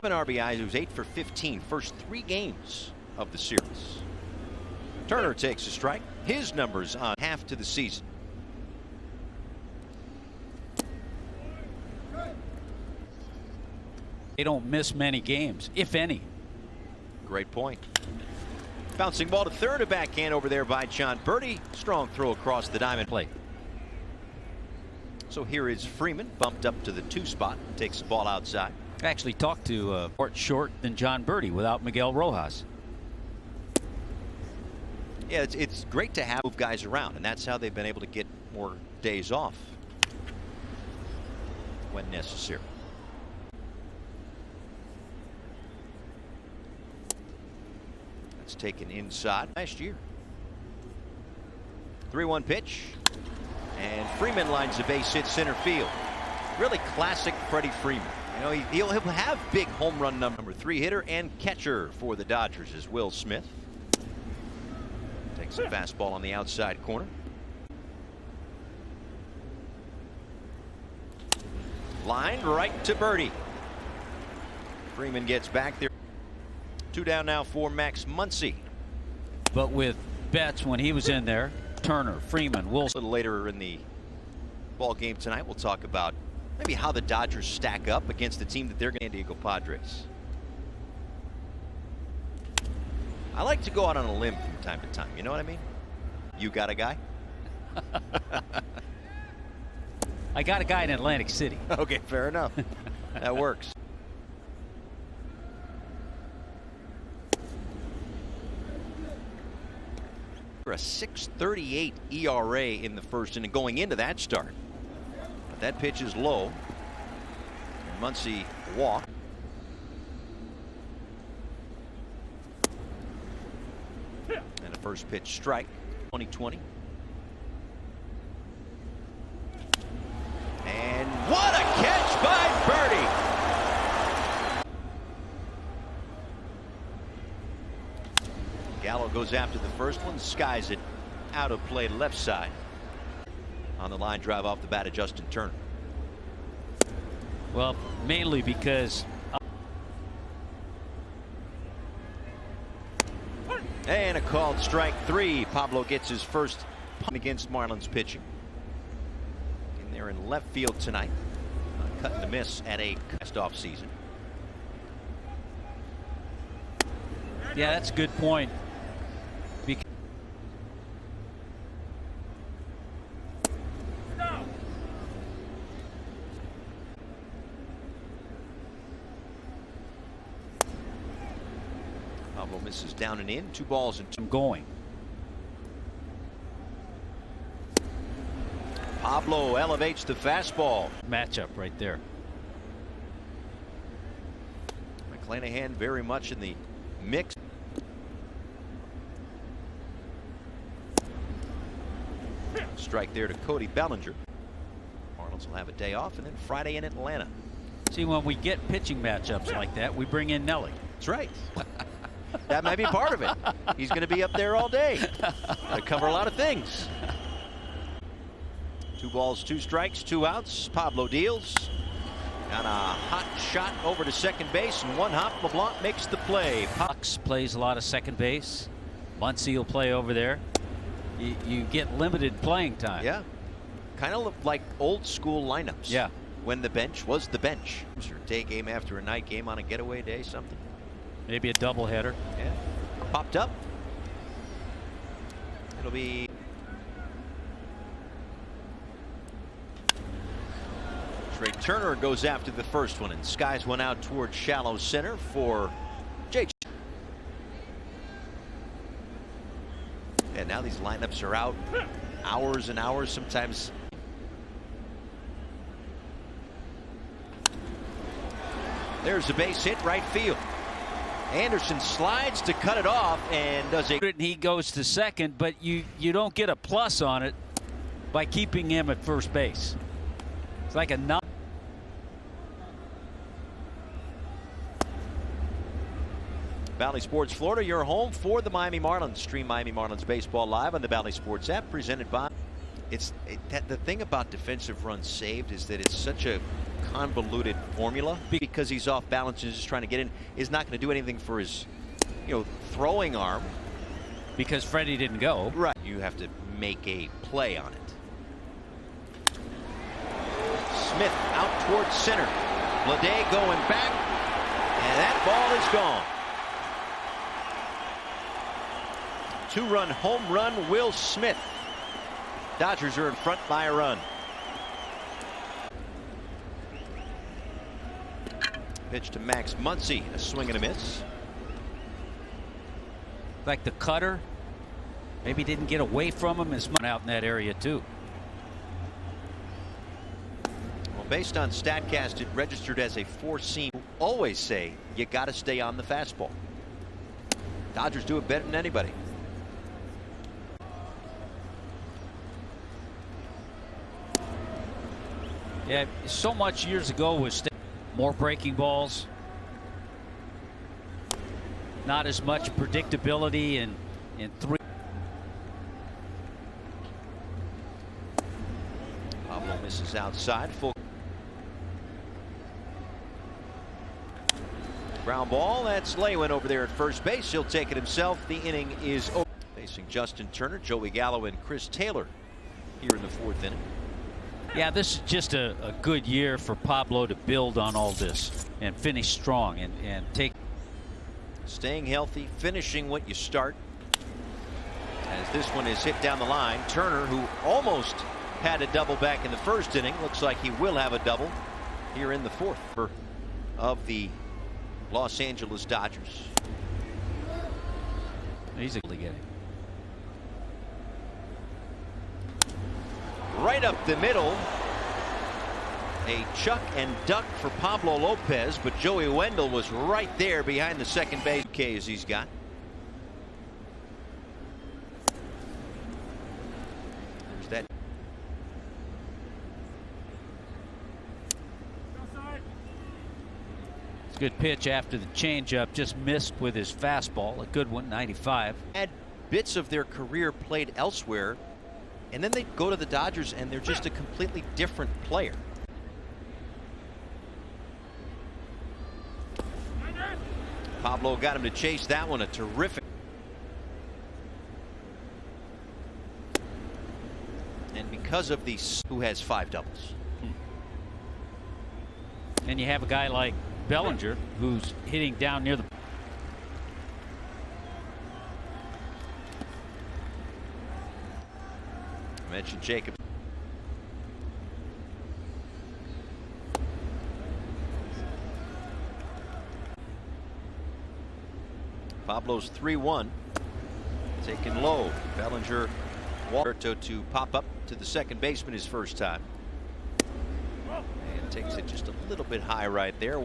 RBIs. He was 8 for 15, first 3 games of the series. Turner takes a strike. His numbers on half to the season. They don't miss many games, if any. Great point. Bouncing ball to third, a backhand over there by John Birdie. Strong throw across the diamond plate. So here is Freeman, bumped up to the 2 spot, takes the ball outside. I actually talked to short than John Birdie without Miguel Rojas. Yeah, it's great to have guys around, and that's how they've been able to get more days off when necessary. That's taken inside last year. 3-1 pitch, and Freeman lines the base hit center field. Really classic Freddie Freeman. You know, he'll have big home run number 3 hitter and catcher for the Dodgers is Will Smith. Takes a fastball on the outside corner. Line right to Birdie. Freeman gets back there. 2 down now for Max Muncy. But with Betts when he was in there, Turner, Freeman, Wilson. A little later in the ball game tonight, we'll talk about maybe how the Dodgers stack up against the team that they're going to San Diego Padres. I like to go out on a limb from time to time. You know what I mean? You got a guy? I got a guy in Atlantic City. Okay, fair enough. That works. For a 6.38 ERA in the first inning going into that start. But that pitch is low. And Muncy walked. And a first pitch strike. 2020. And what a catch by Birdie! Gallo goes after the first one, skies it out of play left side. On the line drive off the bat of Justin Turner. Well, mainly because and a called strike 3. Pablo gets his first punt against Marlins pitching. In there in left field tonight. Cutting the miss at a cast-off season. yeah, that's a good point. Pablo misses down and in. 2 balls and 2 Going. Pablo elevates the fastball. Matchup right there. McClanahan very much in the mix. Strike there to Cody Bellinger. Marlins will have a day off, and then Friday in Atlanta. See, when we get pitching matchups like that, we bring in Nelly. That's right. That might be part of it. He's going to be up there all day. Going to cover a lot of things. 2 balls, 2 strikes, 2 outs. Pablo deals. Got a hot shot over to second base, and 1 hop. LeBlanc makes the play. Fox plays a lot of second base. Muncy will play over there. You get limited playing time. Yeah. Kind of like old school lineups. Yeah. When the bench was the bench. Or day game after a night game on a getaway day, something. Maybe a doubleheader. Yeah. Popped up. It'll be Trey Turner goes after the first one and skies one out towards shallow center for J. And now these lineups are out hours and hours, sometimes. There's a base hit right field. Anderson slides to cut it off and does a. He goes to second, but you don't get a plus on it by keeping him at first base. It's like a non. Valley Sports Florida, your home for the Miami Marlins. Stream Miami Marlins baseball live on the Valley Sports app, presented by The thing about defensive runs saved is that it's such a convoluted formula, because he's off balance and just trying to get in, is not going to do anything for his, throwing arm. Because Freddie didn't go. Right. You have to make a play on it. Smith out towards center. Bleday going back, and that ball is gone. Two-run home run, Will Smith. Dodgers are in front by a run. Pitch to Max Muncy, a swing and a miss. Like the cutter, maybe didn't get away from him. Is out in that area too. Well, based on StatCast, it registered as a four-seam. Always say you got to stay on the fastball. Dodgers do it better than anybody. Yeah, so much years ago was more breaking balls, not as much predictability in three. Pablo misses outside. Full ground ball. That's Lewin over there at first base. He'll take it himself. The inning is over. Facing Justin Turner, Joey Gallo, and Chris Taylor here in the fourth inning. Yeah, this is just a good year for Pablo to build on all this and finish strong and take. Staying healthy, finishing what you start. As this one is hit down the line, Turner, who almost had a double back in the first inning, looks like he will have a double here in the fourth of the Los Angeles Dodgers. He's a getting. Right up the middle. A chuck and duck for Pablo Lopez, but Joey Wendell was right there behind the second base. Ks he's got. There's that. It's a good pitch after the changeup, just missed with his fastball. A good one, 95. Had bits of their career played elsewhere, and then they go to the Dodgers and they're just a completely different player. Pablo got him to chase that one. A terrific. And because of these, who has 5 doubles. And you have a guy like Bellinger who's hitting down near the. I mentioned Jacob. Pablo's 3-1. Taken low. Bellinger, Walter to pop up to the second baseman his first time. And takes it just a little bit high right there.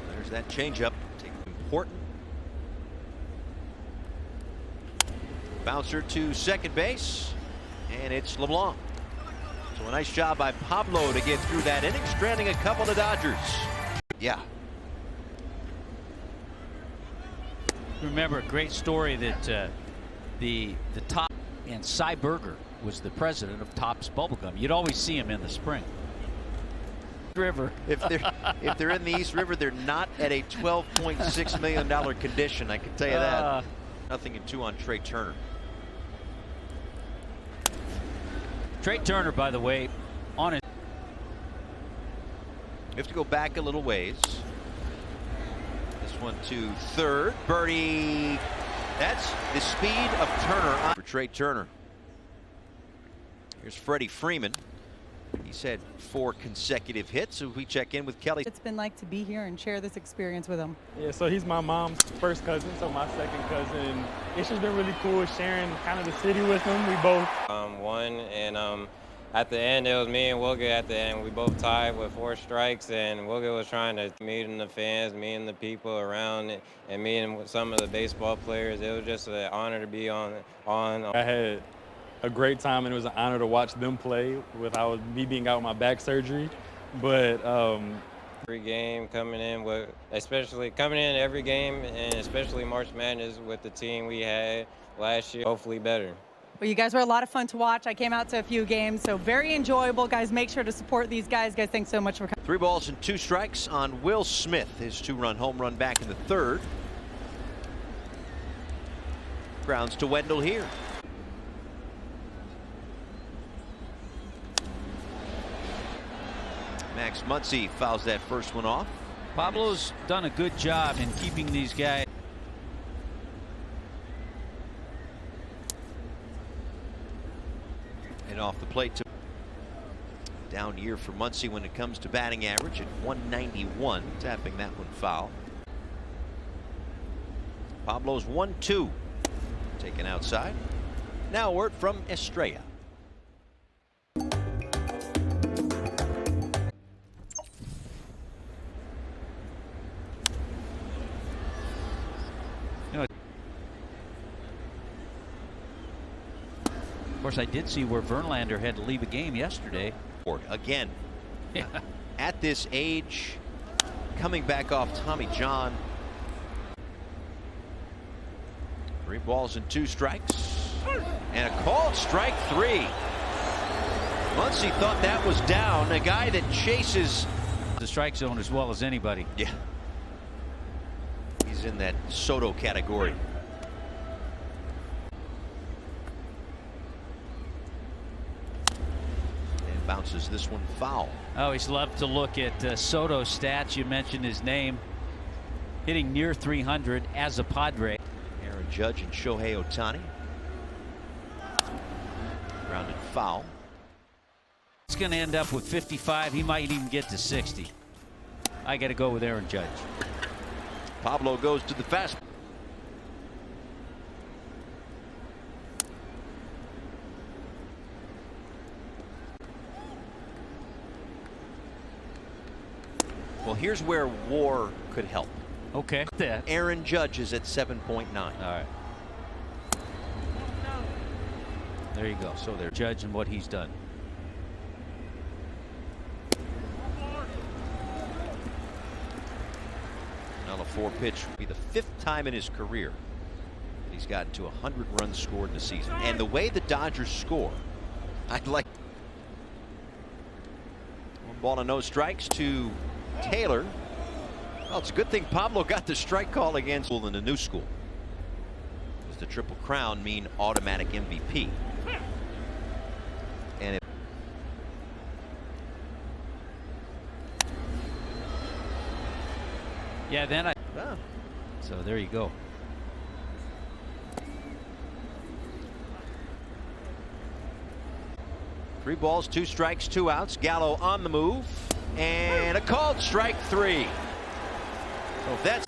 There's that changeup. Important. Bouncer to second base, and it's LeBlanc. So a nice job by Pablo to get through that inning, stranding a couple of Dodgers. Yeah. Remember a great story that the top and Cy Berger was the president of Topps Bubblegum. You'd always see him in the spring. River. If they're in the East River, they're not at a $12.6 million condition. I can tell you that. Nothing in 2 on Trey Turner. Trey Turner, by the way, on it. You have to go back a little ways. This one to third. Birdie. That's the speed of Turner for Trey Turner. Here's Freddie Freeman. He's had 4 consecutive hits. So we check in with Kelly. It's been like to be here and share this experience with him. Yeah, so he's my mom's first cousin, so my second cousin. It's just been really cool sharing kind of the city with him. We both won, and at the end it was me and Wilger at the end. We both tied with 4 strikes, and Wilger was trying to meet the fans, meeting the people around it, and meeting with some of the baseball players. It was just an honor to be on. I had a great time, and it was an honor to watch them play without me being out with my back surgery. But Every game coming in with, especially coming in every game, and especially March Madness with the team we had last year, hopefully better. Well, you guys were a lot of fun to watch. I came out to a few games, so very enjoyable. Guys, make sure to support these guys. Guys, thanks so much for coming. 3 balls and 2 strikes on Will Smith, his 2-run home run back in the 3rd. Grounds to Wendell here. Max Muncy fouls that first one off. Pablo's done a good job in keeping these guys. And off the plate to down year for Muncy when it comes to batting average at 191, tapping that one foul. Pablo's 1-2, taken outside. Now a word from Estrella. Of course, I did see where Verlander had to leave a game yesterday. Again, at this age, coming back off Tommy John. 3 balls and 2 strikes. And a called strike 3. Muncy thought that was down. A guy that chases the strike zone as well as anybody. Yeah. He's in that Soto category. Bounces this one foul. I always love to look at Soto's stats. You mentioned his name. Hitting near 300 as a Padre. Aaron Judge and Shohei Ohtani. Grounded foul. It's going to end up with 55. He might even get to 60. I got to go with Aaron Judge. Pablo goes to the fastball. Well, here's where WAR could help. Okay. Yeah. Aaron Judge is at 7.9. All right. There you go. So they're judging what he's done. Now a 4 pitch will be the 5th time in his career that he's gotten to 100 runs scored in a season. And the way the Dodgers score, I'd like 1 ball and no strikes to Taylor. Well, it's a good thing Pablo got the strike call against in the new school. Does the Triple Crown mean automatic MVP? And yeah, then I. So there you go. Three balls, 2 strikes, 2 outs. Gallo on the move. And a called strike 3. So that's